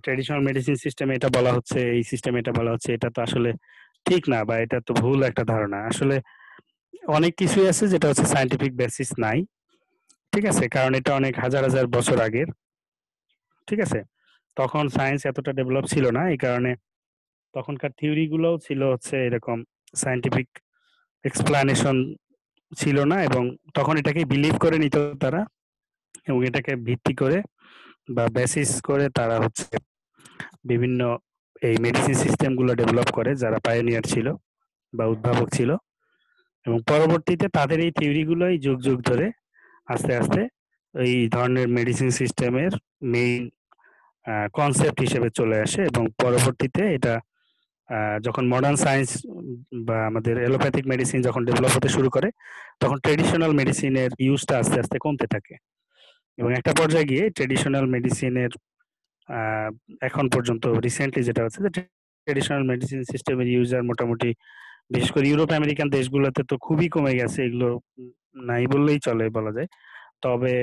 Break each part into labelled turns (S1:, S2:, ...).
S1: Traditional medicine সিস্টেমে এটা বলা হচ্ছে, এই সিস্টেমে এটা বলা হচ্ছে, এটা তো আসলে ঠিক না বা এটা তো ভুল একটা ধারণা। আসলে অনেক কিছুই আছে যেটা হচ্ছে সায়েন্টিফিক বেসিস নাই। ঠিক আছে? কারণ এটা অনেক হাজার, হাজার বছর আগের। ঠিক আছে? তখন সায়েন্স এতটা ডেভেলপ ছিল না। এই কারণে তখনকার থিওরি গুলোও ছিল হচ্ছে এরকম সায়েন্টিফিক এক্সপ্লানেশন ছিল না এবং তখন এটাকে বিলিভ করে নিত তারা এবং এটাকে ভিত্তি করে বা বেসিস করে তারা হচ্ছে বিভিন্ন এই মেডিসিন সিস্টেম গুলো ডেভেলপ করে যারা পায়োনিয়ার ছিল বা উদ্ভাবক ছিল এবং পরবর্তীতে তাদের এই থিওরি গুলোই যুগ যুগ ধরে আস্তে আস্তে এই ধরনের মেডিসিন সিস্টেমের মেইন কনসেপ্ট হিসেবে চলে আসে এবং পরবর্তীতে এটা যখন মডার্ন সায়েন্স বা আমাদের এলোপ্যাথিক মেডিসিন যখন ডেভেলপ হতে শুরু করে তখন ট্রেডিশনাল মেডিসিনের ইউজটা আস্তে আস্তে কমতে থাকে এবং একটা পর্যায়ে গিয়ে ট্রেডিশনাল মেডিসিনের এখন পর্যন্ত রিসেন্টলি যেটা হচ্ছে যে ট্রেডিশনাল মেডিসিন সিস্টেমের ইউজার মোটামুটি বিশেষ করে ইউরোপ আমেরিকান দেশগুলোতে তো খুবই কমে গেছে, এগুলো নাই বললেই চলে বলা যায়। তবে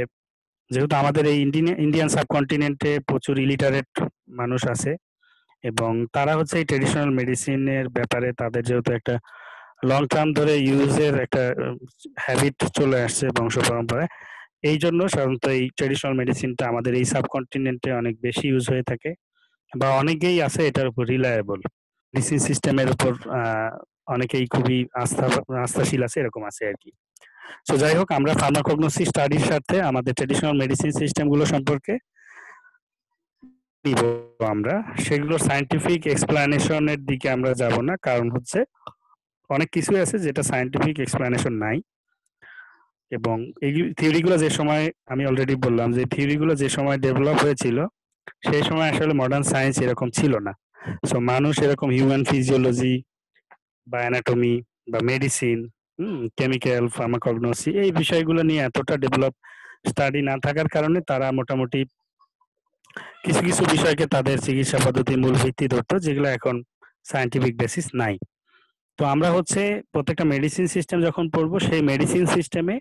S1: যেহেতু আমাদের এই ইন্ডিয়ান সাবকন্টিনেন্টে প্রচুর ইলিটারেট মানুষ আছে এবং তারা হচ্ছে এই ট্রেডিশনাল মেডিসিনের ব্যাপারে তাদের যেহেতু একটা লং টার্ম ধরে ইউজের একটা হ্যাবিট চলে আসছে বংশ পরম্পরায়, এই জন্য সাধারণত এই ট্রেডিশনাল মেডিসিনটা আমাদের এই সাবকন্টিনেন্টে অনেক বেশি ইউজ হয়ে থাকে বা অনেকেই আছে এটার উপর রিলায়েবল মেডিসিন সিস্টেমের উপর অনেকেই খুবই আস্থাশীল আছে, এরকম আছে আর কি। সো যাই হোক, আমরা ফার্মাকগনোসি স্টাডির সাথে আমাদের ট্রেডিশনাল মেডিসিন সিস্টেম গুলো সম্পর্কে নিব আমরা, সেগুলো সায়েন্টিফিক এক্সপ্লানেশনের দিকে আমরা যাব না, কারণ হচ্ছে অনেক কিছুই আছে যেটা সায়েন্টিফিক এক্সপ্লানেশন নাই এবং এই থিওরিগুলো যে সময় আমি অলরেডি বললাম যে থিওরিগুলো যে সময় ডেভেলপ হয়েছিল সেই সময় আসলে মডার্ন সায়েন্স এরকম ছিল না। সো মানুষ এরকম হিউম্যান ফিজিওলজি বা অ্যানাটমি বা মেডিসিন, কেমিক্যাল, ফার্মাকগনোসি এই বিষয়গুলো নিয়ে এতটা ডেভেলপ স্টাডি না থাকার কারণে তারা মোটামুটি কিছু কিছু বিষয়কে তাদের চিকিৎসা পদ্ধতির মূল ভিত্তি ধরতো যেগুলো এখন সায়েন্টিফিক বেসিস নাই। তো আমরা হচ্ছে প্রত্যেকটা মেডিসিন সিস্টেম যখন পড়বো সেই মেডিসিন সিস্টেমে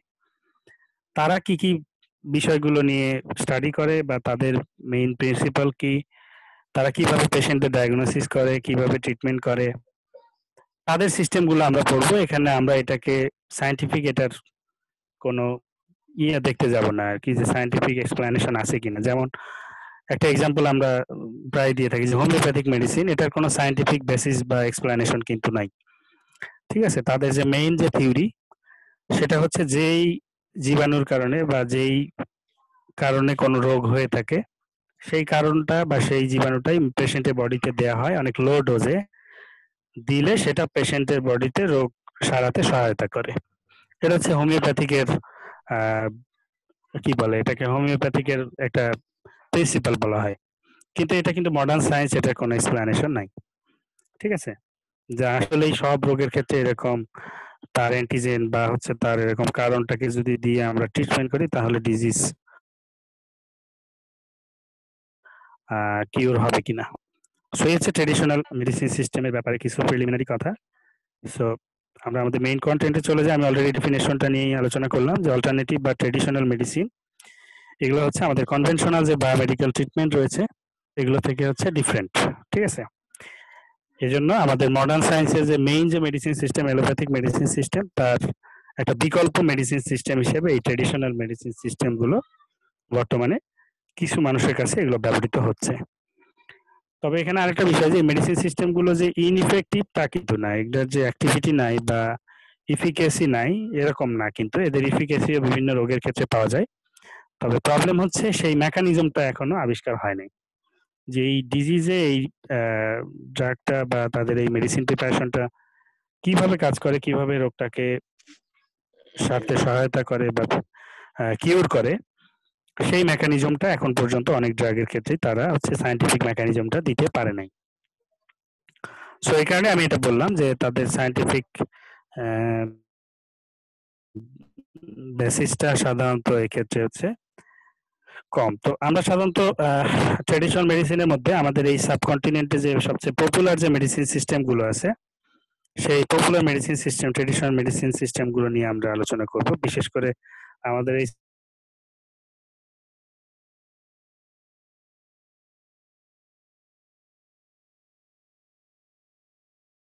S1: তারা কি কি বিষয়গুলো নিয়ে স্টাডি করে বা তাদের মেইন প্রিন্সিপাল কি, তারা কিভাবে পেশেন্টের ডায়াগনোসিস করে, কিভাবে ট্রিটমেন্ট করে, তাদের সিস্টেমগুলো আমরা পড়বো। এখানে আমরা এটাকে সায়েন্টিফিক এটার কোনো দেখতে যাব না আর কি, যে সায়েন্টিফিক এক্সপ্লানেশন আছে কিনা। যেমন একটা এক্সাম্পল আমরা প্রায় দিয়ে থাকি যে হোমিওপ্যাথিক মেডিসিন, এটার কোনো সায়েন্টিফিক বেসিস বা এক্সপ্লানেশন কিন্তু নাই। ঠিক আছে? তাদের যে মেইন যে থিওরি সেটা হচ্ছে যেই জীবাণুর কারণে বা যেই কারণে কোনো রোগ হয়ে থাকে সেই কারণটা বা সেই জীবাণুটাই পেশেন্টের বডিতে দেয়া হয় অনেক লো ডোজে, দিলে সেটা পেশেন্টের বডিতে রোগ সারাতে সহায়তা করে। এটা হচ্ছে হোমিওপ্যাথিকের আহ কি বলে এটাকে, হোমিওপ্যাথিকের একটা প্রিন্সিপাল বলা হয়। কিন্তু এটা কিন্তু মডার্ন সায়েন্স এটার কোনো এক্সপ্লানেশন নাই। ঠিক আছে? যে আসলেই সব রোগের ক্ষেত্রে এরকম তার অ্যান্টিজেন বা হচ্ছে তার এরকম কারণটাকে যদি দিয়ে আমরা ট্রিটমেন্ট করি তাহলে ডিজিজ কিউর হবে কিনা। সো এই হচ্ছে ট্রেডিশনাল মেডিসিন সিস্টেমের ব্যাপারে কিছু প্রিলিমিনারি কথা। সো আমরা আমাদের মেইন কন্টেন্টে চলে যাই। আমি অলরেডি ডেফিনেশনটা নিয়ে আলোচনা করলাম যে অল্টারনেটিভ বা ট্রেডিশনাল মেডিসিন এগুলো হচ্ছে আমাদের কনভেনশনাল যে বায়োমেডিক্যাল ট্রিটমেন্ট রয়েছে এগুলো থেকে হচ্ছে ডিফারেন্ট। ঠিক আছে? এজন্য আমাদের মডার্ন সায়েন্সের যে মেইন যে medicine system allopathic medicine system তার একটা বিকল্প মেডিসিন সিস্টেম হিসেবে এই ট্রেডিশনাল মেডিসিন সিস্টেমগুলো বর্তমানে কিছু মানুষের কাছে এগুলো ব্যবহৃত হচ্ছে। তবে এখানে আরেকটা বিষয় যে মেডিসিন সিস্টেমগুলো যে ইনইফেক্টিভ তা কিন্তু না, এগুলোর যে অ্যাক্টিভিটি নাই বা ইফিকেসি নাই এরকম না, কিন্তু এদের ইফিকেসিও বিভিন্ন রোগের ক্ষেত্রে পাওয়া যায়। তবে প্রবলেম হচ্ছে সেই মেকানিজমটা এখনো আবিষ্কার হয় নাই যে এই ডিজিজে এই ড্রাগটা বা তাদের এই মেডিসিন প্রিপারেশনটা কিভাবে কাজ করে, কিভাবে রোগটাকে সারতে সহায়তা করে বা কিউর করে, সেই মেকানিজমটা এখন পর্যন্ত অনেক ড্রাগের ক্ষেত্রে তারা হচ্ছে সায়েন্টিফিক মেকানিজমটা দিতে পারে নাই। সো এই কারণে আমি এটা বললাম যে তাদের সায়েন্টিফিক বেসিসটা সাধারণত এক্ষেত্রে হচ্ছে কম। তো আমরা সাধারণত ট্রেডিশনাল মেডিসিনের মধ্যে আমাদের এই সাবকন্টিনেন্টে যে সবচেয়ে পপুলার যে মেডিসিন সিস্টেম গুলো আছে সেই popular medicine system traditional medicine system গুলো নিয়ে আমরা আলোচনা করব। বিশেষ করে আমাদের এই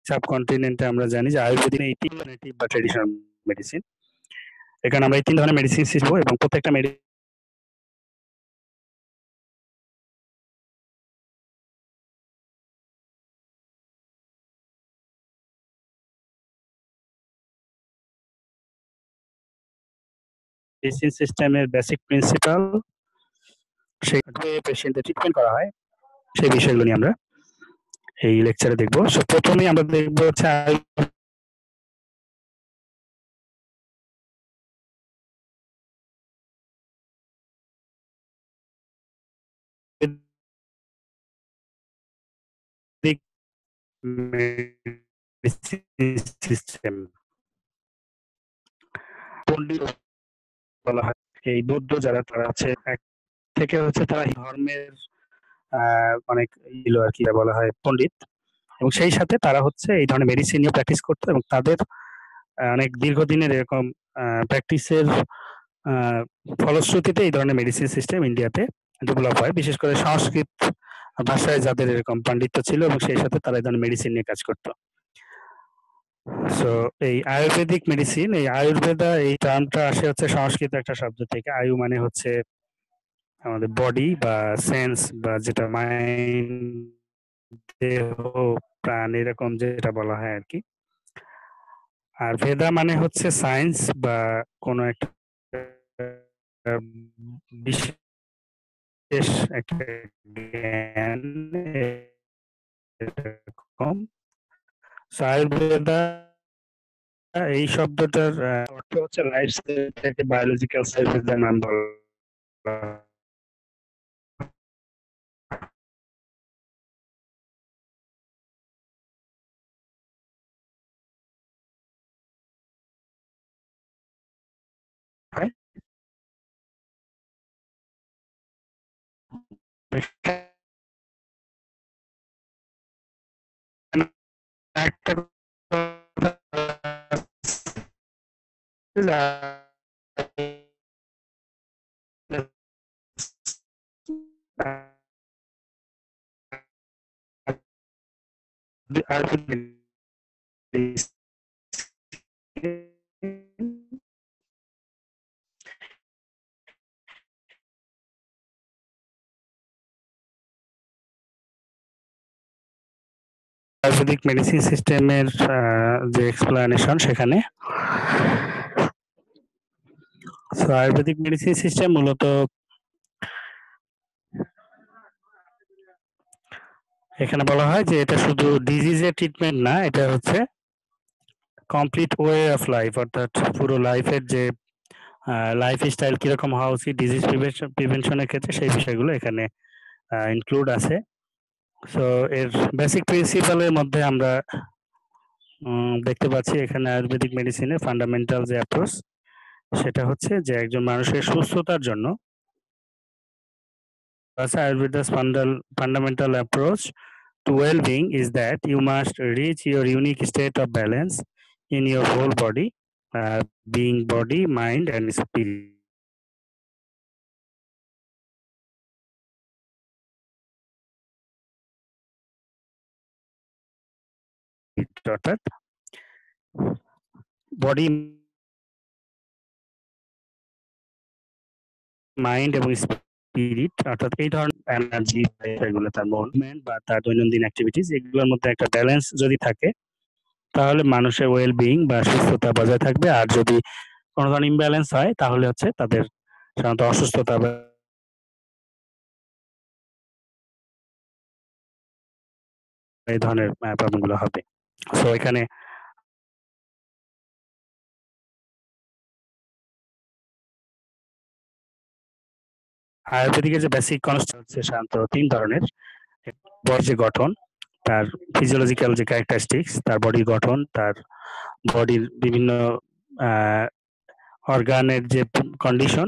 S1: সাবকন্টিনেন্টে আমরা জানি যে আয়ুর্বেদিক এই ৩ ধরনের বা ট্র্যাডিশনাল মেডিসিন। এখানে আমরা এই ৩ ধরনের মেডিসিন শিখবো এবং প্রত্যেকটা মেডিসিন সিস্টেমের বেসিক প্রিন্সিপাল সেই পেশেন্টের ট্রিটমেন্ট করা হয় সেই বিষয়গুলো নিয়ে আমরা এই লেকচারে দেখব। সো প্রথমেই আমরা দেখব হচ্ছে আয়ুর্বেদিক মেডিসিন সিস্টেম পণ্ডিত বলা হয়। এই বৌদ্ধ যারা তারা হচ্ছে এক থেকে হচ্ছে তারা ধর্মের অনেক ইলো আর কি বলা হয় পণ্ডিত এবং সেই সাথে তারা হচ্ছে এই ধরনের মেডিসিন নিয়ে প্র্যাকটিস করতো এবং তাদের অনেক দীর্ঘদিনের এরকম প্র্যাকটিসের ফলশ্রুতিতে এই ধরনের মেডিসিন সিস্টেম ইন্ডিয়াতে ডেভেলপ হয়, বিশেষ করে সংস্কৃত ভাষায় যাদের এরকম পাণ্ডিত্য ছিল এবং সেই সাথে তারা এই ধরনের মেডিসিন নিয়ে কাজ করতো। সো এই আয়ুর্বেদিক মেডিসিন, এই আয়ুর্বেদা এই টার্মটা আসে হচ্ছে সংস্কৃত একটা শব্দ থেকে। আয়ু মানে হচ্ছে আমাদের বডি বা সেন্স বা যেটা মাইন্ড, দেহ, প্রাণ এরকম যেটা বলা হয় আরকি। আর ভেদা মানে হচ্ছে সায়েন্স বা কোনো একটা বিশেষ একটা জ্ঞান এরকম। সো আয়ুর্বেদা এই শব্দটার অর্থ হচ্ছে লাইফ সায়েন্স থেকে বায়োলজিক্যাল সায়েন্সের নাম বলা হয়। একটা আয়ুর্বেদিক মেডিসিন সিস্টেমের যে এক্সপ্লানেশন সেখানে। সো আয়ুর্বেদিক মেডিসিন সিস্টেম মূলত এখানে বলা হয় যে এটা শুধু ডিজিজের ট্রিটমেন্ট না, এটা হচ্ছে কমপ্লিট ওয়ে অফ লাইফ, অর্থাৎ পুরো লাইফের যে লাইফস্টাইল কিরকম হওয়া উচিত ডিজিজ প্রিভেনশনের ক্ষেত্রে সেই বিষয়গুলো এখানে ইনক্লুড আছে। সো এর বেসিক প্রিন্সিপালের মধ্যে আমরা দেখতে পাচ্ছি এখানে আয়ুর্বেদিক মেডিসিনের ফান্ডামেন্টাল যে অ্যাপ্রোচ সেটা হচ্ছে যে একজন মানুষের সুস্থতার জন্য Ayurveda's fundamental approach to well-being is that you must reach your unique state of balance in your whole body, being body, mind, and spirit. অর্থাৎ বডি, মাইন্ড এবং স্পিরিট, অর্থাৎ এই ধরনের এনার্জি এগুলো তার মুভমেন্ট বা তার দৈনন্দিন অ্যাক্টিভিটিস এগুলোর মধ্যে একটা ব্যালেন্স যদি থাকে তাহলে মানুষের ওয়েল বিইং বা সুস্থতা বজায় থাকবে। আর যদি কোনো ধরনের ইমব্যালেন্স হয় তাহলে হচ্ছে তাদের সাধারণত অসুস্থতা বা এই ধরনের প্রবলেম গুলো হবে। সো এখানে আয়ুর্বেদিকের যে বেসিক কনসেপ্ট হচ্ছে সাধারণত ৩ ধরনের। বডির যে গঠন, তার ফিজিওলজিক্যাল যে ক্যারেক্টারিস্টিক্স, তার বডির গঠন, তার বডির বিভিন্ন আ অর্গানের যে কন্ডিশন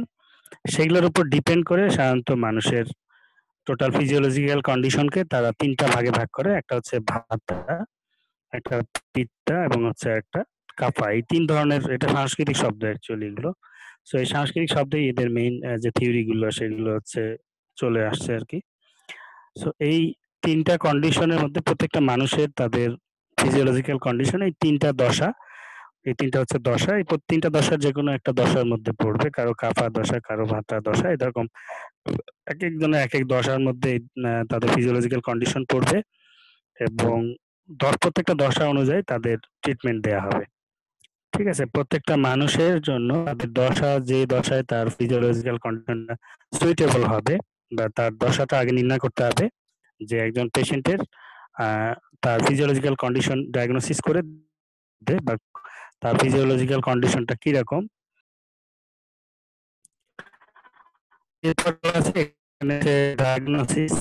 S1: সেগুলোর উপর ডিপেন্ড করে সাধারণত মানুষের টোটাল ফিজিওলজিক্যাল কন্ডিশনকে তারা ৩ টা ভাগে ভাগ করে। একটা হচ্ছে ভাতা, একটা পিত্তা এবং হচ্ছে একটা কাফা। এই ৩ ধরনের, এটা সাংস্কৃতিক শব্দ অ্যাকচুয়ালি এগুলো। সো এই সাংস্কৃতিক শব্দেই এদের মেইন যে থিওরি গুলো সেগুলো হচ্ছে চলে আসছে আরকি। সো এই ৩ টা কন্ডিশনের মধ্যে প্রত্যেকটা মানুষের তাদের ফিজিওলজিক্যাল কন্ডিশন, এই ৩ টা দশা। এই ৩ টা হচ্ছে দশা। এই ৩ টা দশার যেকোনো একটা দশার মধ্যে পড়বে। কারো কাফা দশা, কারো ভাতা দশা, এরকম একেকজনের একেক দশার মধ্যে তাদের ফিজিওলজিক্যাল কন্ডিশন পড়বে এবং প্রত্যেকটা দশা অনুযায়ী তাদের ট্রিটমেন্ট দেয়া হবে। ঠিক আছে? প্রত্যেকটা মানুষের জন্য তাদের দশা, যে দশায় তার ফিজিওলজিক্যাল কন্ডিশনটা সুইটেবল হবে বা তার দশাটা আগে নির্ণয় করতে হবে যে একজন পেশেন্টের আ তার ফিজিওলজিক্যাল কন্ডিশন ডায়াগনোসিস করে বা তার ফিজিওলজিক্যাল কন্ডিশনটা কিরকম। এরপর আছে এখানে ডায়াগনোসিস।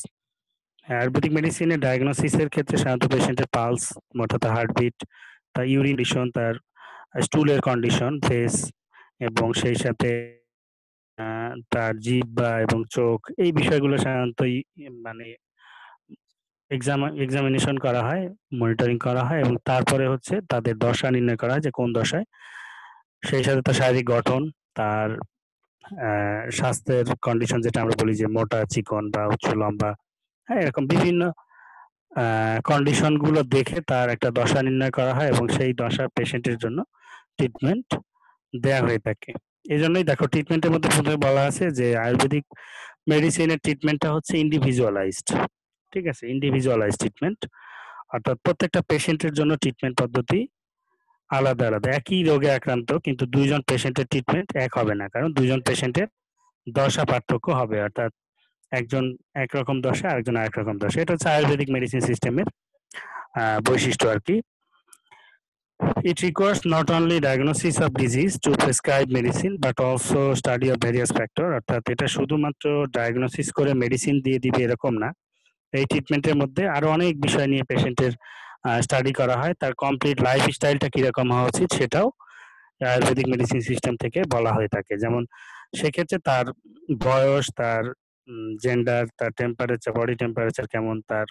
S1: আয়ুর্বেদিক মেডিসিনে ডায়াগনোসিসের ক্ষেত্রে সাধারণত পেশেন্টের পালস, অর্থাৎ হার্টবিট, তার ইউরিন কন্ডিশন, তার স্টুলের কন্ডিশন, ফেস এবং সেই সাথে তার জিহ্বা এবং চোখ, এই বিষয়গুলো সাধারণত মানে এক্সামিনেশন করা হয়, মনিটরিং করা হয় এবং তারপরে হচ্ছে তাদের দশা নির্ণয় করা হয় যে কোন দশায়। সেই সাথে তার শারীরিক গঠন, তার স্বাস্থ্যের কন্ডিশন, যেটা আমরা বলি যে মোটা, চিকন বা উঁচু লম্বা, হ্যাঁ? এরকম বিভিন্ন কন্ডিশন গুলো দেখে তার একটা দশা নির্ণয় করা হয় এবং সেই দশা পেশেন্টের জন্য ট্রিটমেন্ট দেয়া হয়ে থাকে। এজন্যই দেখো ট্রিটমেন্টের মধ্যে ১ম এ বলা আছে যে আয়ুর্বেদিক মেডিসিনের ট্রিটমেন্টটা হচ্ছে ইন্ডিভিজুয়ালাইজড। ঠিক আছে? Individualised treatment. অর্থাৎ প্রত্যেকটা পেশেন্টের জন্য ট্রিটমেন্ট পদ্ধতি আলাদা, আলাদা। একই রোগে আক্রান্ত কিন্তু ২ জন পেশেন্টের ট্রিটমেন্ট এক হবে না। কারণ ২ জন পেশেন্টের দশা পার্থক্য হবে। অর্থাৎ একজন একরকম দশা, আরেকজন আরেক রকম দশা। এটা হচ্ছে আয়ুর্বেদিক মেডিসিন সিস্টেমের বৈশিষ্ট্য আরকি। It requires not only diagnosis of disease to prescribe medicine but also study of various factor, অর্থাৎ এটা শুধুমাত্র ডায়াগনোসিস করে মেডিসিন দিয়ে দিবে এরকম না। এই ট্রিটমেন্টের মধ্যে আরো অনেক বিষয় নিয়ে পেশেন্টের স্টাডি করা হয়। তার কমপ্লিট লাইফস্টাইলটা কিরকম হওয়া উচিত সেটাও আয়ুর্বেদিক মেডিসিন সিস্টেম থেকে বলা হয়ে থাকে। যেমন সেক্ষেত্রে তার বয়স, তার জেন্ডার, তার টেম্পারেচার, বডি টেম্পারেচার কেমন, তার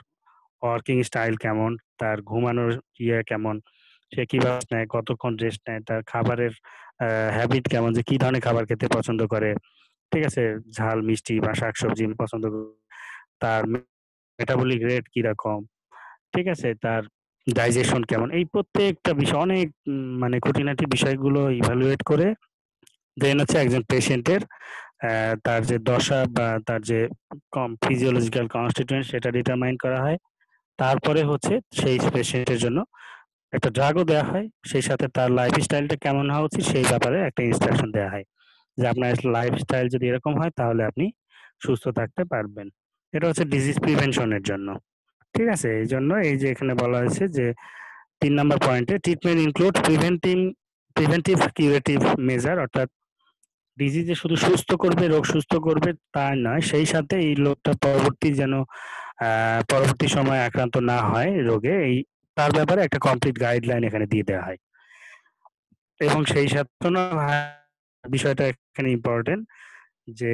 S1: ওয়ার্কিং স্টাইল কেমন, তার ঘুমানোর কেমন, সে কিভাবে নেয়, কতক্ষণ রেস্ট নেয়, তার খাবারের হ্যাবিট কেমন, যে কি ধরনের খাবার খেতে পছন্দ করে, ঠিক আছে? ঝাল, মিষ্টি বা শাকসবজি পছন্দ করে, তার মেটাবলিক রেট কিরকম, ঠিক আছে? তার ডাইজেশন কেমন, এই প্রত্যেকটা বিষয় অনেক মানে খুঁটিনাটি বিষয়গুলো ইভালুয়েট করে দেন হচ্ছে একজন পেশেন্টের তার যে দশা বা তার যে ফিজিওলজিক্যাল কনস্টিটিউয়েন্ট সেটা ডিটারমাইন করা হয়। তারপরে হচ্ছে সেই পেশেন্টের জন্য একটা ড্রাগও দেয়া হয়। সেই সাথে তার লাইফস্টাইলটা কেমন হওয়া উচিত সেই ব্যাপারে একটা ইনস্ট্রাকশন দেয়া হয়। যে আপনার লাইফস্টাইল যদি এরকম হয় তাহলে আপনি সুস্থ থাকতে পারবেন। এটা হচ্ছে ডিজিজ প্রিভেনশন এর জন্য। ঠিক আছে? এইজন্য এই যে এখানে বলা হয়েছে যে ৩ নাম্বার পয়েন্টে treatment include preventive curative measure, অর্থাৎ ডিজিজ যে শুধু সুস্থ করবে, রোগ সুস্থ করবে তা নয়। সেই সাথে এই লোকটা পরবর্তী সময়ে আক্রান্ত না হয় রোগে, তার ব্যাপারে একটা কমপ্লিট গাইডলাইন এখানে দিয়ে দেওয়া হয়। এবং সেই সাথে বিষয়টা এখানে ইম্পোর্টেন্ট যে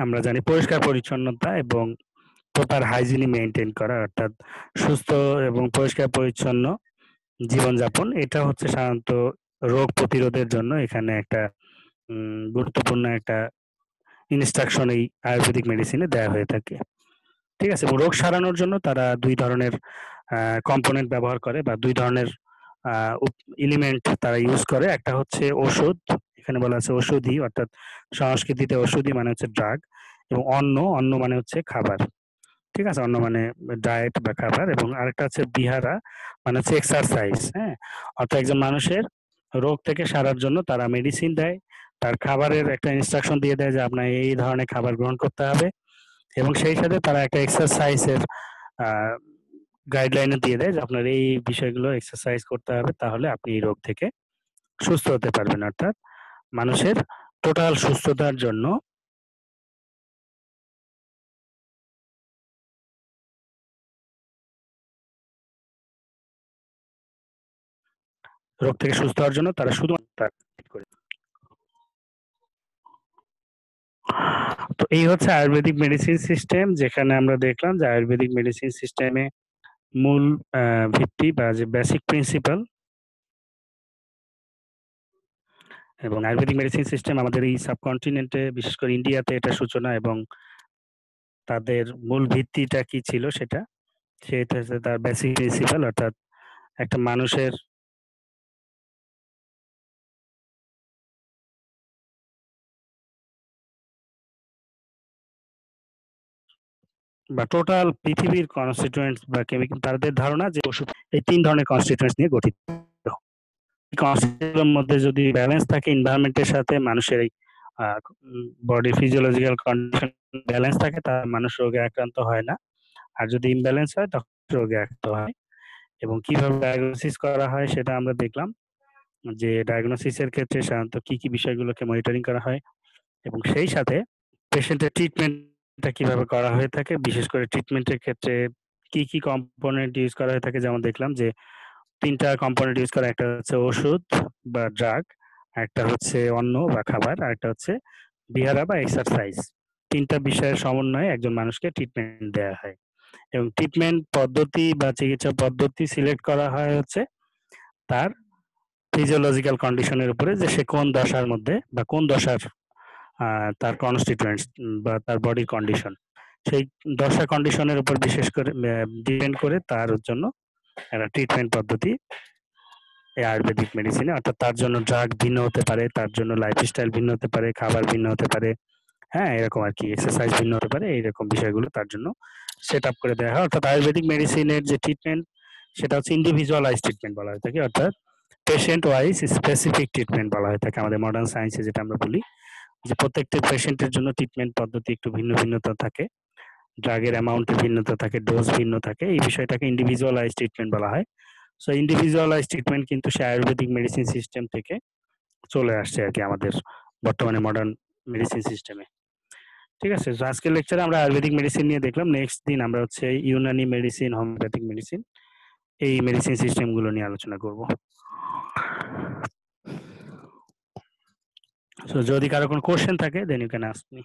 S1: আমরা জানি পরিষ্কার পরিচ্ছন্নতা এবং প্রপার হাইজিনি মেইনটেইন করা, অর্থাৎ সুস্থ এবং পরিষ্কার পরিচ্ছন্ন জীবনযাপন, এটা হচ্ছে সাধারণত রোগ প্রতিরোধের জন্য এখানে একটা গুরুত্বপূর্ণ একটা ইনস্ট্রাকশন এই আয়ুর্বেদিক মেডিসিনে দেয়া হয়ে থাকে। ঠিক আছে? রোগ সারানোর জন্য তারা ২ ধরনের কম্পোনেন্ট ব্যবহার করে বা ২ ধরনের আ এলিমেন্ট তারা ইউজ করে। একটা হচ্ছে ওষুধ, এখানে বলা আছে ওষুধি, অর্থাৎ সংস্কৃতিতে ওষুধি মানে হচ্ছে ড্রাগ, এবং অন্ন মানে হচ্ছে খাবার। ঠিক আছে? অন্ন মানে ডায়েট বা খাবার, এবং আরেকটা হচ্ছে বিহারা মানে হচ্ছে এক্সারসাইজ, হ্যাঁ? অর্থাৎ একজন মানুষের রোগ থেকে সারার জন্য তারা মেডিসিন দেয়। তার খাবারের একটা ইনস্ট্রাকশন দিয়ে দেয় যে আপনার এই ধরনের খাবার গ্রহণ করতে হবে এবং সেই সাথে তারা একটা এক্সারসাইজের আ গাইডলাইনও দিয়ে দেয় যে আপনার এই বিষয়গুলো এক্সারসাইজ করতে হবে, তাহলে আপনি এই রোগ থেকে সুস্থ হতে পারবেন। অর্থাৎ মানুষের টোটাল সুস্থতার জন্য রোগ থেকে সুস্থ হওয়ার জন্য তারা শুধুমাত্র করে। তো এই হচ্ছে আয়ুর্বেদিক মেডিসিন সিস্টেম, যেখানে আমরা দেখলাম যে আয়ুর্বেদিক মেডিসিন সিস্টেমে মূল ভিত্তি বা যে বেসিক প্রিন্সিপাল এবং আয়ুর্বেদিক মেডিসিন সিস্টেম আমাদের এই সাবকন্টিনেন্টে বিশেষ করে ইন্ডিয়াতে এটা সূচনা, এবং তাদের মূল ভিত্তিটা কি ছিল সেটা হচ্ছে তার বেসিক প্রিন্সিপাল, অর্থাৎ একটা মানুষের বা টোটাল পৃথিবীর কনস্টিটুয়েন্টস বা কেমিক্যাল তাদের ধারণা যে ওষুধ এই ৩ ধরনের কনস্টিটুয়েন্টস নিয়ে গঠিত। কনস্টিটিউশনের মধ্যে যদি ব্যালেন্স থাকে এনভায়রনমেন্টের সাথে মানুষের এই বডি ফিজিওলজিক্যাল কন্ডিশন ব্যালেন্স থাকে তার মানুষ রোগে আক্রান্ত হয় না। আর যদি ইমব্যালেন্স হয় তখন রোগে আক্রান্ত হয়। এবং কিভাবে ডায়াগনোসিস করা হয় সেটা আমরা দেখলাম যে ডায়াগনোসিসের ক্ষেত্রে সাধারণত কি বিষয়গুলোকে মনিটরিং করা হয় এবং সেই সাথে পেশেন্টের ট্রিটমেন্টটা কিভাবে করা হয়ে থাকে বিশেষ করে ট্রিটমেন্টের ক্ষেত্রে কি কম্পোনেন্ট ইউজ করা হয়ে থাকে যেমন দেখলাম যে ৩ টা কম্পোনেন্ট ইউজ করা একটা হচ্ছে ওষুধ বা ড্রাগ, আরেকটা হচ্ছে অন্ন বা খাবার, আরেকটা হচ্ছে বিহারা বা এক্সারসাইজ। ৩ টা বিষয়ের সমন্বয়ে একজন মানুষকে ট্রিটমেন্ট দেয়া হয়। এবং ট্রিটমেন্ট পদ্ধতি বা চিকিৎসা পদ্ধতি সিলেক্ট করা হয় হচ্ছে তার ফিজিওলজিক্যাল কন্ডিশনের উপরে যে সে কোন দশার মধ্যে বা কোন দশার তার কনস্টিটুয়েন্টস বা তার বডির কন্ডিশন। সেই দশা কন্ডিশনের উপর বিশেষ করে ডিপেন্ড করে তার জন্য একটা ট্রিটমেন্ট পদ্ধতি এই আয়ুর্বেদিক মেডিসিনে অর্থাৎ তার জন্য ড্রাগ ভিন্ন হতে পারে, তার জন্য লাইফস্টাইল ভিন্ন হতে পারে, খাবার ভিন্ন হতে পারে, হ্যাঁ? এরকম আরকি এক্সারসাইজ ভিন্ন হতে পারে। এইরকম বিষয়গুলো তার জন্য সেট আপ করে দেয়া হয়। অর্থাৎ আয়ুর্বেদিক মেডিসিনের যে ট্রিটমেন্ট সেটা হচ্ছে ইন্ডিভিজুয়ালাইজড ট্রিটমেন্ট বলা হয়ে থাকে। অর্থাৎ পেশেন্ট ওয়াইজ স্পেসিফিক ট্রিটমেন্ট বলা হয়ে থাকে আমাদের মডার্ন সায়েন্সে যেটা আমরা বলি যে প্রত্যেকটা পেশেন্টের জন্য ট্রিটমেন্ট পদ্ধতি একটু ভিন্নতা থাকে। ড্রাগের অ্যামাউন্টের ভিন্নতা থাকে, ডোজ ভিন্ন থাকে। এই বিষয়টাকে ইন্ডিভিজুয়ালাইজড ট্রিটমেন্ট বলা হয়। সো ইন্ডিভিজুয়ালাইজড ট্রিটমেন্ট কিন্তু সে আয়ুর্বেদিক মেডিসিন সিস্টেম থেকে চলে আসছে আরকি আমাদের বর্তমানে মডার্ন মেডিসিন সিস্টেমে। ঠিক আছে? সো আজকের লেকচারে আমরা আয়ুর্বেদিক মেডিসিন নিয়ে দেখলাম। নেক্সট দিন আমরা হচ্ছে ইউনানি মেডিসিন, হোমিওপ্যাথিক মেডিসিন এই মেডিসিন সিস্টেম গুলো নিয়ে আলোচনা করব। সো যদি কারো কোনো কোয়েশ্চেন থাকে then you can ask me.